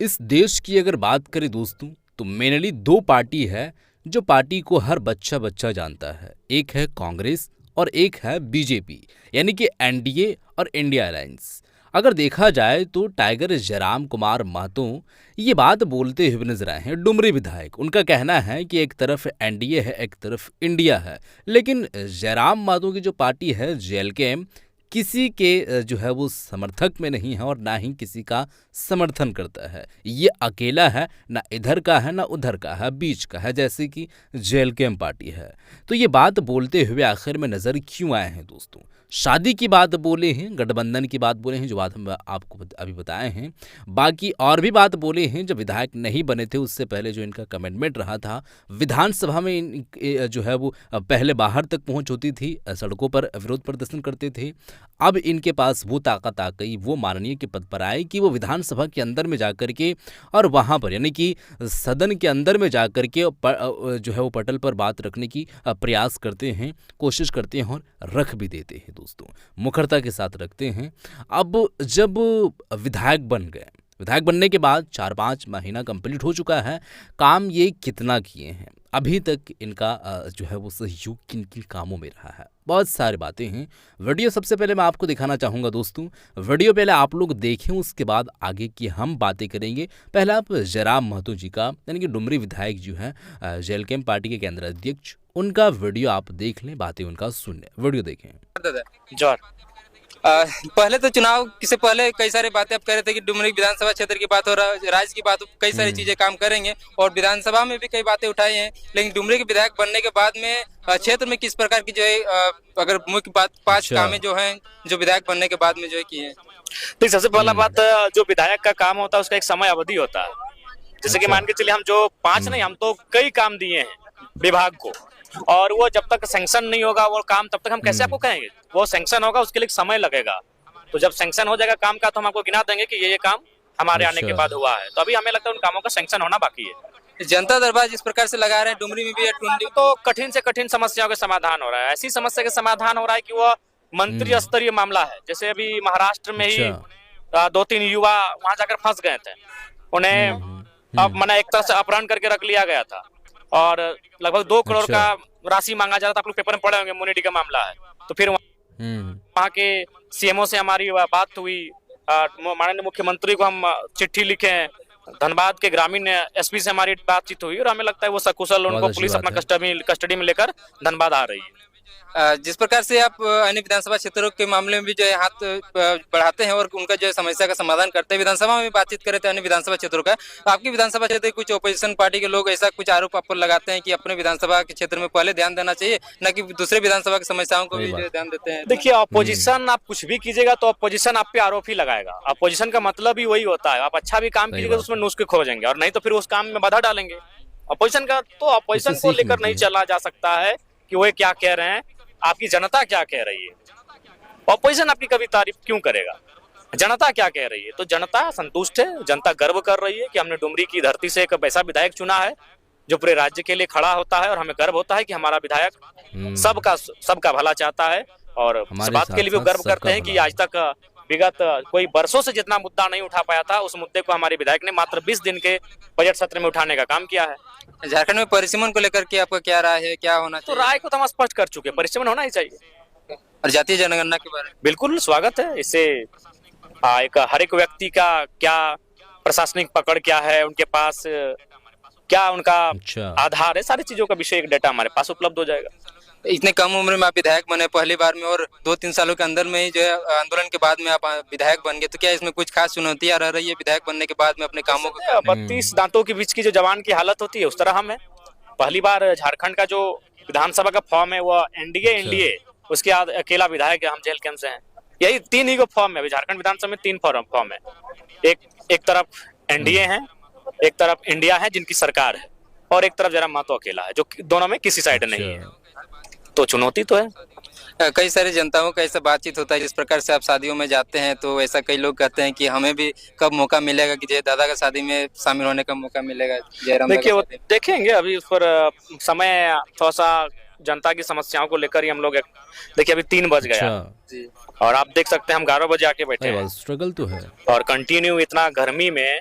इस देश की अगर बात करें दोस्तों तो मेनली दो पार्टी है जो पार्टी को हर बच्चा बच्चा जानता है। एक है कांग्रेस और एक है बीजेपी, यानी कि एनडीए और इंडिया अलायंस। अगर देखा जाए तो टाइगर जयराम कुमार महतो ये बात बोलते हुए नजर आए हैं, डुमरी विधायक। उनका कहना है कि एक तरफ एनडीए है, एक तरफ इंडिया है, लेकिन जयराम महतो की जो पार्टी है जेएलके किसी के जो है वो समर्थक में नहीं है और ना ही किसी का समर्थन करता है। ये अकेला है, ना इधर का है ना उधर का है, बीच का है, जैसे कि जेएलके पार्टी है। तो ये बात बोलते हुए आखिर में नजर क्यों आए हैं दोस्तों? शादी की बात बोले हैं, गठबंधन की बात बोले हैं, जो बात हम आपको अभी बताए हैं। बाकी और भी बात बोले हैं, जब विधायक नहीं बने थे उससे पहले जो इनका कमिटमेंट रहा था विधानसभा में जो है वो पहले बाहर तक पहुंच होती थी, सड़कों पर विरोध प्रदर्शन करते थे। अब इनके पास वो ताकत आ गई, वो माननीय के पद पर आए कि वो विधानसभा के अंदर में जाकर के और वहाँ पर यानी कि सदन के अंदर में जाकर के जो है वो पटल पर बात रखने की प्रयास करते हैं, कोशिश करते हैं और रख भी देते हैं दोस्तों, मुखरता के साथ रखते हैं। अब जब विधायक बन गए, विधायक बनने के बाद 4-5 महीना कंप्लीट हो चुका है, काम ये कितना किए हैं अभी तक इनका जो है वो सहयोग किन किन कामों में रहा है, बहुत सारी बातें हैं। वीडियो सबसे पहले मैं आपको दिखाना चाहूँगा दोस्तों, वीडियो पहले आप लोग देखें, उसके बाद आगे की हम बातें करेंगे। पहले आप जयराम महतो जी का यानी कि डुमरी विधायक जो है जेएलके पार्टी के केंद्र अध्यक्ष, उनका वीडियो आप देख लें, बातें उनका सुन लें, वीडियो देखें। जोर पहले तो चुनाव से पहले कई सारी बातें आप कह रहे थे कि डुमरी विधानसभा क्षेत्र की बात हो रहा है, राज्य की बात, कई सारी चीजें काम करेंगे और विधानसभा में भी कई बातें उठाई हैं। लेकिन डुमरी के विधायक बनने के बाद में क्षेत्र में किस प्रकार की जो है अगर मुख्य बात 5 कामें जो हैं जो विधायक बनने के बाद में जो है की है। तो सबसे पहला बात, जो विधायक का काम होता है उसका एक समय अवधि होता है। जैसे कि मान के चलिए हम जो 5 नहीं, हम तो कई काम दिए हैं विभाग को, और वो जब तक सैंक्शन नहीं होगा वो काम, तब तक हम कैसे आपको कहेंगे? वो सैंक्शन होगा, उसके लिए समय लगेगा। तो जब सैंक्शन हो जाएगा काम का तो हम आपको गिना देंगे कि ये काम हमारे आने के बाद हुआ है। तो अभी हमें लगता है उन कामों का सैंक्शन होना बाकी है। जनता दरबार जिस प्रकार से लगा रहे हैं डुमरी में भी टुंडी, तो कठिन से कठिन समस्याओं का समाधान हो रहा है। ऐसी समस्या का समाधान हो रहा है कि वो मंत्री स्तरीय मामला है। जैसे अभी महाराष्ट्र में ही 2-3 युवा वहां जाकर फंस गए थे, उन्हें अब मैंने एक तरह से अपहरण करके रख लिया गया था और लगभग 2 करोड़ का राशि मांगा जा रहा था। आप लोग पेपर में पढ़े होंगे, मुनिडी का मामला है। तो फिर वहाँ के सीएमओ से हमारी बात हुई, माननीय मुख्यमंत्री को हम चिट्ठी लिखे, धनबाद के ग्रामीण एसपी से हमारी बातचीत हुई और हमें लगता है वो सकुशल, उनको पुलिस अपना कस्टडी में लेकर धनबाद आ रही है। जिस प्रकार से आप अन्य विधानसभा क्षेत्रों के मामले में भी जो है हाथ बढ़ाते हैं और उनका जो है समस्या का समाधान करते हैं, विधानसभा में भी बातचीत कर रहे थे अन्य विधानसभा क्षेत्रों का। आपकी विधानसभा क्षेत्र कुछ ओपोजिशन पार्टी के लोग ऐसा कुछ आरोप आप पर लगाते हैं कि अपने विधानसभा के क्षेत्र में पहले ध्यान देना चाहिए, न कि दूसरे विधानसभा की समस्याओं को भी ध्यान देते हैं। देखिए, अपोजिशन आप कुछ भी कीजिएगा तो अपोजिशन आप पे आरोप ही लगाएगा। अपोजिशन का मतलब ही वही होता है, आप अच्छा भी काम कीजिएगा तो उसमें नुस्खे खोजेंगे, और नहीं तो फिर उस काम में बाधा डालेंगे। अपोजिशन का तो अपोजिशन को लेकर नहीं चला जा सकता है कि वो क्या कह रहे हैं, आपकी जनता क्या कह रही है। ऑपोजिशन आपकी कभी तारीफ क्यों करेगा? जनता क्या कह रही है? तो जनता संतुष्ट है, जनता गर्व कर रही है कि हमने डुमरी की धरती से एक ऐसा विधायक चुना है जो पूरे राज्य के लिए खड़ा होता है, और हमें गर्व होता है कि हमारा विधायक सबका भला चाहता है। और इस बात के लिए भी गर्व करते हैं कि आज तक विगत कोई बरसों से जितना मुद्दा नहीं उठा पाया था, उस मुद्दे को हमारे विधायक ने मात्र 20 दिन के बजट सत्र में उठाने का काम किया है। झारखंड में परिसीमन को लेकर के आपका क्या राय है, क्या होना चाहिए? तो राय को तो हम स्पष्ट कर चुके हैं, परिसीमन होना ही चाहिए। और जातीय जनगणना के बारे में बिल्कुल स्वागत है। इससे एक हर एक व्यक्ति का क्या प्रशासनिक पकड़ क्या है, उनके पास क्या उनका आधार है, सारी चीजों का विषय एक डाटा हमारे पास उपलब्ध हो जाएगा। इतने कम उम्र में आप विधायक बने पहली बार में, और 2-3 सालों के अंदर में ही जो है आंदोलन के बाद में आप विधायक बन गए, तो क्या इसमें कुछ खास चुनौतियां रह रही है विधायक बनने के बाद में अपने कामों को? 32 दांतों के बीच की जो जवान की हालत होती है उस तरह हम है। पहली बार झारखंड का जो विधानसभा का फॉर्म है वो एनडीए उसके अकेला विधायक हम जेएलके से हैं। यही 3 ही फॉर्म है झारखंड विधानसभा में, 3 फॉर्म है। एक तरफ एनडीए है, एक तरफ इंडिया है जिनकी सरकार है, और एक तरफ जयराम महतो अकेला है जो दोनों में किसी साइड नहीं है। तो चुनौती तो है। कई सारे जनताओं का ऐसा बातचीत होता है, जिस प्रकार से आप शादियों में जाते हैं तो ऐसा कई लोग कहते हैं कि हमें भी कब मौका मिलेगा कि जय दादा का शादी में शामिल होने का मौका मिलेगा। देखिए, वो देखेंगे, अभी उस पर समय थोड़ा सा जनता की समस्याओं को लेकर ही हम लोग, देखिए अभी 3 बज गया और आप देख सकते हैं हम 11 बजे आके बैठे हैं। स्ट्रगल तो है, और कंटिन्यू इतना गर्मी में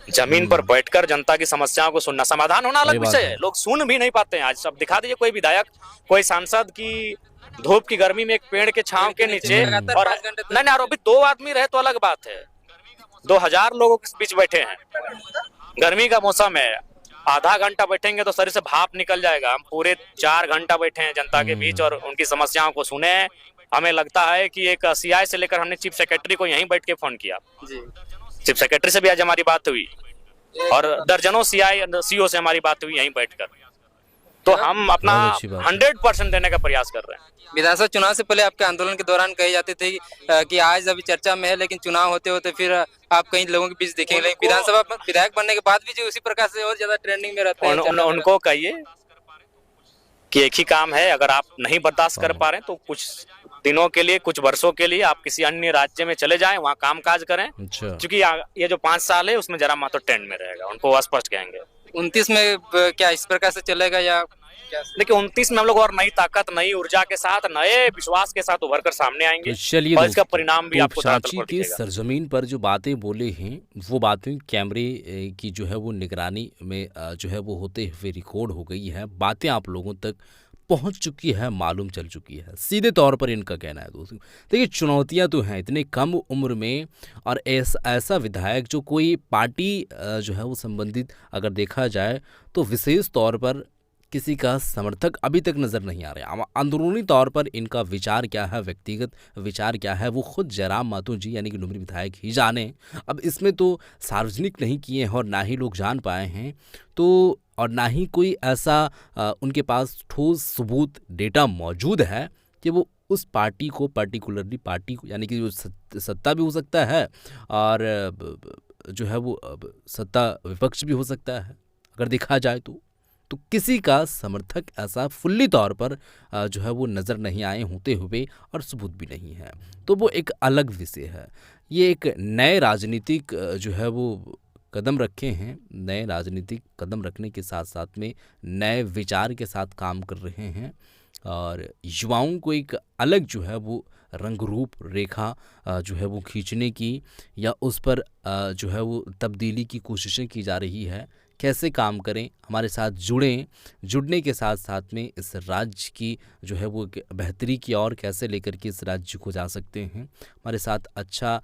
जमीन पर बैठकर जनता की समस्याओं को सुनना, समाधान होना सही अलग बात विषय है। है, लोग सुन भी नहीं पाते हैं। आज सब दिखा दीजिए कोई विधायक, कोई सांसद की धूप की गर्मी में एक पेड़ के छांव के नीचे, लगातार और 5 घंटे तक- नहीं आरोपित 2 आदमी रहे तो अलग बात है, 2000 लोगों के बीच बैठे हैं, गर्मी का मौसम है, आधा घंटा बैठेंगे तो शरीर से भाप निकल जाएगा। हम पूरे 4 घंटा बैठे हैं जनता के बीच और उनकी समस्याओं को सुने हैं। हमें लगता है कि एक सीआई से लेकर हमने चीफ सेक्रेटरी को यहीं बैठ के फोन किया, जी चीफ सेक्रेटरी से भी आज हमारी बात हुई और दर्जनों सीओ से हमारी बात हुई यहीं बैठकर। तो हम अपना बहुत अच्छी बात है। 100% देने का प्रयास कर रहे हैं। विधानसभा चुनाव से पहले आपके आंदोलन के दौरान कही जाती थी कि आज अभी चर्चा में है, लेकिन चुनाव होते होते फिर आप कई लोगों के बीच दिखेंगे, लेकिन विधानसभा में विधायक बनने के बाद भी जो उसी प्रकार से और ज्यादा ट्रेंडिंग में रहते हैं, चर्चा में उनको कहिए कि एक ही काम है, अगर आप नहीं बर्दाश्त कर पा रहे हैं तो कुछ दिनों के लिए, कुछ वर्षों के लिए आप किसी अन्य राज्य में चले जाएं, वहाँ काम काज करें, अच्छा, क्योंकि ये जो 5 साल है उसमें जरा मात्र ट्रेंड में रहेगा, उनको स्पष्ट कहेंगे। 29 में क्या इस प्रकार से चलेगा या क्या? देखिए 29 में हम लोग और नई ताकत, नई ऊर्जा के साथ, नए विश्वास के साथ उभर कर सामने आएंगे तो चलिए और इसका दोस्तों, परिणाम भी तो आपको धरातल सांची पर की दिखेगा। सरजमीन पर जो बातें बोले हैं वो बातें कैमरे की जो है वो निगरानी में जो है वो होते हुए रिकॉर्ड हो गई है, बातें आप लोगों तक पहुंच चुकी है, मालूम चल चुकी है। सीधे तौर पर इनका कहना है दोस्तों, देखिए चुनौतियां तो हैं इतने कम उम्र में, और ऐसा विधायक जो कोई पार्टी जो है वो संबंधित अगर देखा जाए तो विशेष तौर पर किसी का समर्थक अभी तक नज़र नहीं आ रहा है। अंदरूनी तौर पर इनका विचार क्या है, व्यक्तिगत विचार क्या है, वो खुद जयराम माथुर जी यानी कि डुमरी विधायक ही जाने। अब इसमें तो सार्वजनिक नहीं किए हैं और ना ही लोग जान पाए हैं, तो और ना ही कोई ऐसा उनके पास ठोस सबूत डेटा मौजूद है कि वो उस पार्टी को, पर्टिकुलरली पार्टी को, यानी कि जो सत्ता भी हो सकता है और जो है वो सत्ता विपक्ष भी हो सकता है अगर देखा जाए तो किसी का समर्थक ऐसा फुल्ली तौर पर जो है वो नज़र नहीं आए होते हुए, और सबूत भी नहीं है, तो वो एक अलग विषय है। ये एक नए राजनीतिक जो है वो कदम रखे हैं, नए राजनीतिक कदम रखने के साथ साथ में नए विचार के साथ काम कर रहे हैं और युवाओं को एक अलग जो है वो रंग रूप रेखा जो है वो खींचने की या उस पर जो है वो तब्दीली की कोशिशें की जा रही है। कैसे काम करें, हमारे साथ जुड़ें, जुड़ने के साथ साथ में इस राज्य की जो है वो बेहतरी की ओर कैसे लेकर के इस राज्य को जा सकते हैं। हमारे साथ अच्छा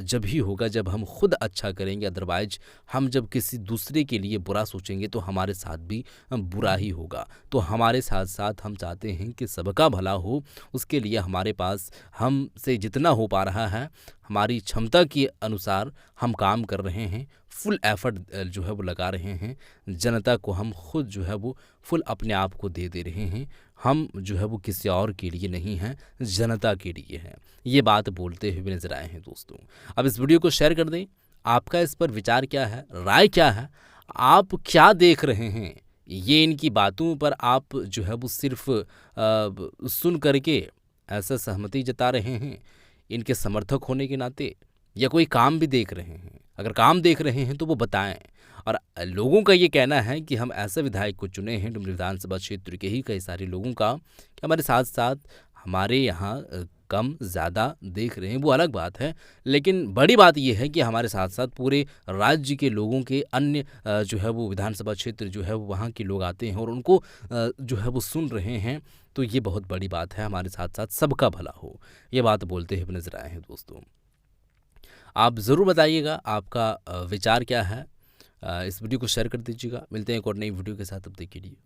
जब ही होगा जब हम खुद अच्छा करेंगे, अदरवाइज हम जब किसी दूसरे के लिए बुरा सोचेंगे तो हमारे साथ भी बुरा ही होगा। तो हमारे साथ साथ हम चाहते हैं कि सबका भला हो, उसके लिए हमारे पास हमसे जितना हो पा रहा है, हमारी क्षमता के अनुसार हम काम कर रहे हैं, फुल एफर्ट जो है वो लगा रहे हैं, जनता को हम खुद जो है वो फुल अपने आप को दे रहे हैं। हम जो है वो किसी और के लिए नहीं हैं, जनता के लिए हैं। ये बात बोलते हुए नजर आए हैं दोस्तों। अब इस वीडियो को शेयर कर दें, आपका इस पर विचार क्या है, राय क्या है, आप क्या देख रहे हैं? ये इनकी बातों पर आप जो है वो सिर्फ सुन करके ऐसा सहमति जता रहे हैं इनके समर्थक होने के नाते, या कोई काम भी देख रहे हैं? अगर काम देख रहे हैं तो वो बताएं। और लोगों का ये कहना है कि हम ऐसे विधायक को चुने हैं डुमरी विधानसभा क्षेत्र के ही कई सारे लोगों का, कि हमारे साथ साथ हमारे यहाँ कम ज़्यादा देख रहे हैं, वो अलग बात है, लेकिन बड़ी बात यह है कि हमारे साथ साथ पूरे राज्य के लोगों के अन्य जो है वो विधानसभा क्षेत्र जो है वो वहाँ के लोग आते हैं और उनको जो है वो सुन रहे हैं। तो ये बहुत बड़ी बात है, हमारे साथ साथ सबका भला हो, ये बात बोलते हुए नजर आए हैं दोस्तों। आप ज़रूर बताइएगा आपका विचार क्या है, इस वीडियो को शेयर कर दीजिएगा। मिलते हैं एक और नई वीडियो के साथ, तब तक के लिए।